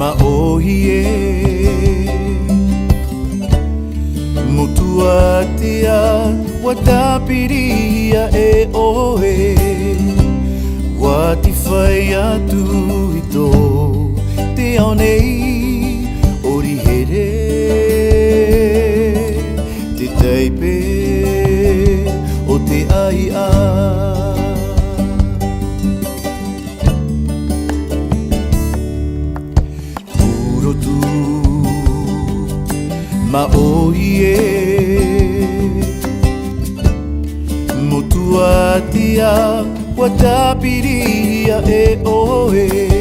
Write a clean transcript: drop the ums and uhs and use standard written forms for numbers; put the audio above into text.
maohie mutuatia watapiria e oe watifai atu ito te aonei orihere te taipe o te aia urotu maohie mutuatia watapiria e oe